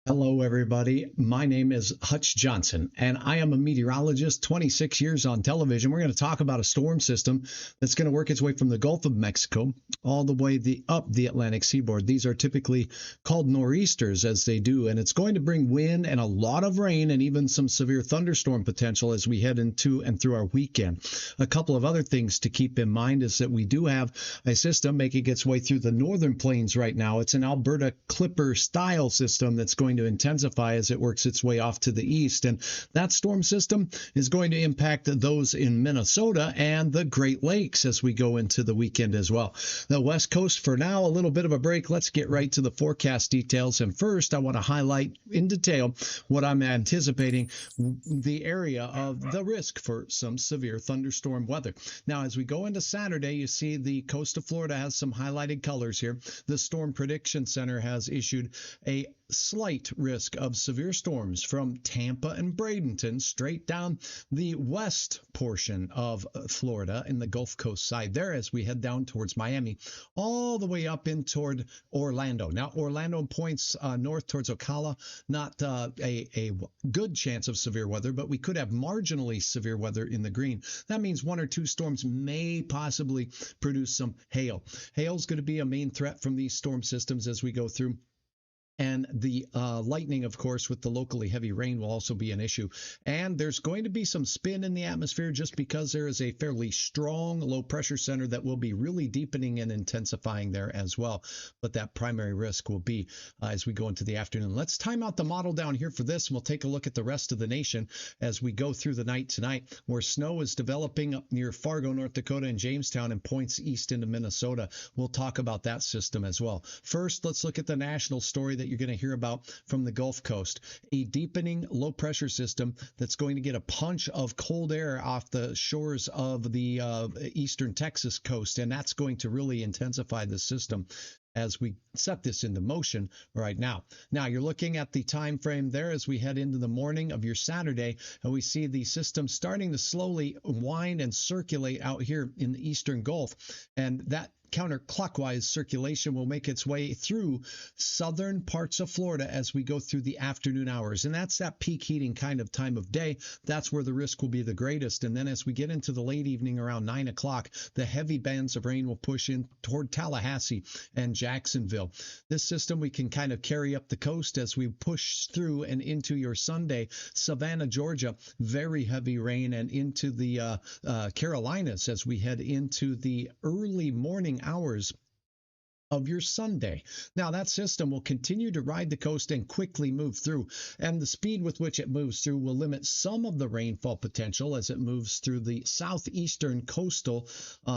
Hello, everybody. My name is Hutch Johnson, and I am a meteorologist, 26 years on television. We're going to talk about a storm system that's going to work its way from the Gulf of Mexico all the way up the Atlantic seaboard. These are typically called nor'easters as they do, and it's going to bring wind and a lot of rain and even some severe thunderstorm potential as we head into and through our weekend. A couple of other things to keep in mind is that we do have a system making its way through the northern plains right now. It's an Alberta Clipper style system that's going to intensify as it works its way off to the east. And that storm system is going to impact those in Minnesota and the Great Lakes as we go into the weekend as well. The West Coast for now, a little bit of a break. Let's get right to the forecast details. And first, I want to highlight in detail what I'm anticipating the area of the risk for some severe thunderstorm weather. Now, as we go into Saturday, you see the coast of Florida has some highlighted colors here. The Storm Prediction Center has issued a slight risk of severe storms from Tampa and Bradenton straight down the west portion of Florida in the Gulf Coast side there as we head down towards Miami, all the way up in toward Orlando. Now, Orlando points north towards Ocala, not a good chance of severe weather, but we could have marginally severe weather in the green. That means one or two storms may possibly produce some hail. Hail is going to be a main threat from these storm systems as we go through. And the lightning, of course, with the locally heavy rain will also be an issue. And there's going to be some spin in the atmosphere just because there is a fairly strong low pressure center that will be really deepening and intensifying there as well. But that primary risk will be as we go into the afternoon. Let's time out the model down here for this, and we'll take a look at the rest of the nation as we go through the night tonight, where snow is developing up near Fargo, North Dakota, and Jamestown, and points east into Minnesota. We'll talk about that system as well. First, let's look at the national story that you're going to hear about from the Gulf Coast. A deepening low pressure system that's going to get a punch of cold air off the shores of the eastern Texas coast, and that's going to really intensify the system as we set this into motion right now. Now, you're looking at the time frame there as we head into the morning of your Saturday, and we see the system starting to slowly wind and circulate out here in the eastern Gulf, and that counterclockwise circulation will make its way through southern parts of Florida as we go through the afternoon hours. And that's that peak heating kind of time of day. That's where the risk will be the greatest. And then as we get into the late evening around 9 o'clock, the heavy bands of rain will push in toward Tallahassee and Jacksonville. This system we can kind of carry up the coast as we push through and into your Sunday. Savannah, Georgia, very heavy rain, and into the Carolinas as we head into the early morning hours of your Sunday. Now, that system will continue to ride the coast and quickly move through, and the speed with which it moves through will limit some of the rainfall potential as it moves through the southeastern coastal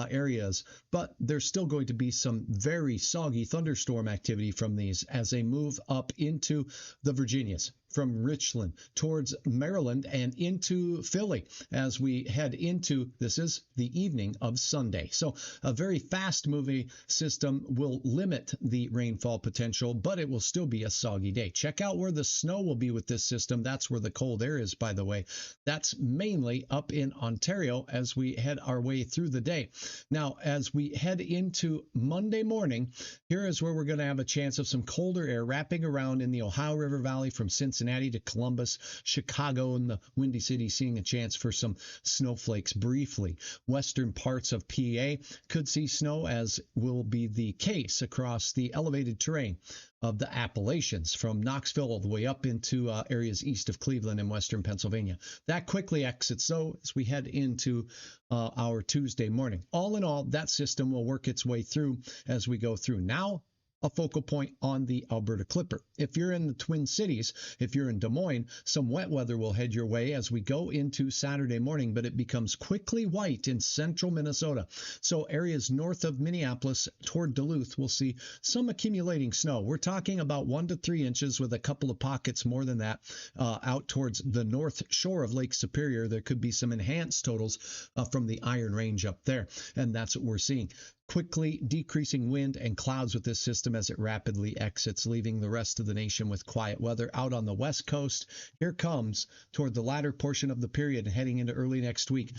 areas, but there's still going to be some very soggy thunderstorm activity from these as they move up into the Virginias, from Richland towards Maryland and into Philly as we head into, this is the evening of Sunday. So a very fast moving system will limit the rainfall potential, but it will still be a soggy day. Check out where the snow will be with this system. That's where the cold air is, by the way. That's mainly up in Ontario as we head our way through the day. Now, as we head into Monday morning, here is where we're going to have a chance of some colder air wrapping around in the Ohio River Valley from Cincinnati to Columbus, Chicago, and the Windy City, seeing a chance for some snowflakes briefly. Western parts of PA could see snow, as will be the case across the elevated terrain of the Appalachians from Knoxville all the way up into areas east of Cleveland and western Pennsylvania. That quickly exits, though, as we head into our Tuesday morning. All in all, that system will work its way through as we go through. Now, a focal point on the Alberta Clipper. If you're in the Twin Cities, if you're in Des Moines, some wet weather will head your way as we go into Saturday morning, but it becomes quickly white in central Minnesota. So areas north of Minneapolis toward Duluth will see some accumulating snow. We're talking about 1 to 3 inches with a couple of pockets more than that out towards the north shore of Lake Superior. There could be some enhanced totals from the Iron Range up there, and that's what we're seeing. Quickly decreasing wind and clouds with this system as it rapidly exits, leaving the rest of the nation with quiet weather. Out on the west coast, here comes toward the latter portion of the period and heading into early next week.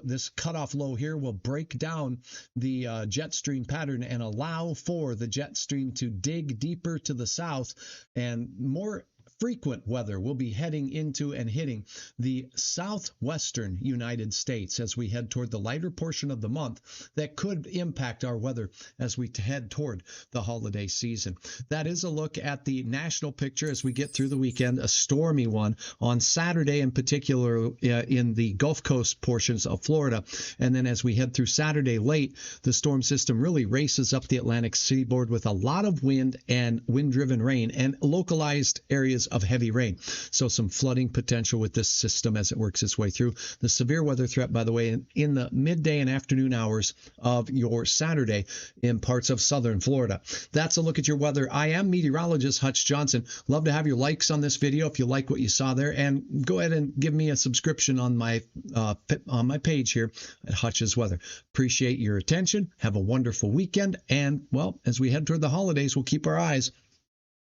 This cutoff low here will break down the jet stream pattern and allow for the jet stream to dig deeper to the south and more frequent weather will be heading into and hitting the southwestern United States as we head toward the lighter portion of the month that could impact our weather as we head toward the holiday season. That is a look at the national picture as we get through the weekend, a stormy one on Saturday in particular in the Gulf Coast portions of Florida. And then as we head through Saturday late, the storm system really races up the Atlantic seaboard with a lot of wind and wind-driven rain and localized areas of heavy rain. So some flooding potential with this system as it works its way through. The severe weather threat, by the way, in the midday and afternoon hours of your Saturday in parts of southern Florida. That's a look at your weather. I am meteorologist Hutch Johnson. Love to have your likes on this video if you like what you saw there, and go ahead and give me a subscription on my page here at Hutch's Weather. Appreciate your attention. Have a wonderful weekend, and well, as we head toward the holidays, we'll keep our eyes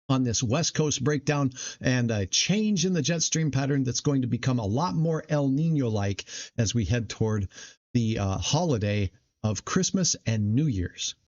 on this West Coast breakdown and a change in the jet stream pattern that's going to become a lot more El Nino-like as we head toward the holiday of Christmas and New Year's.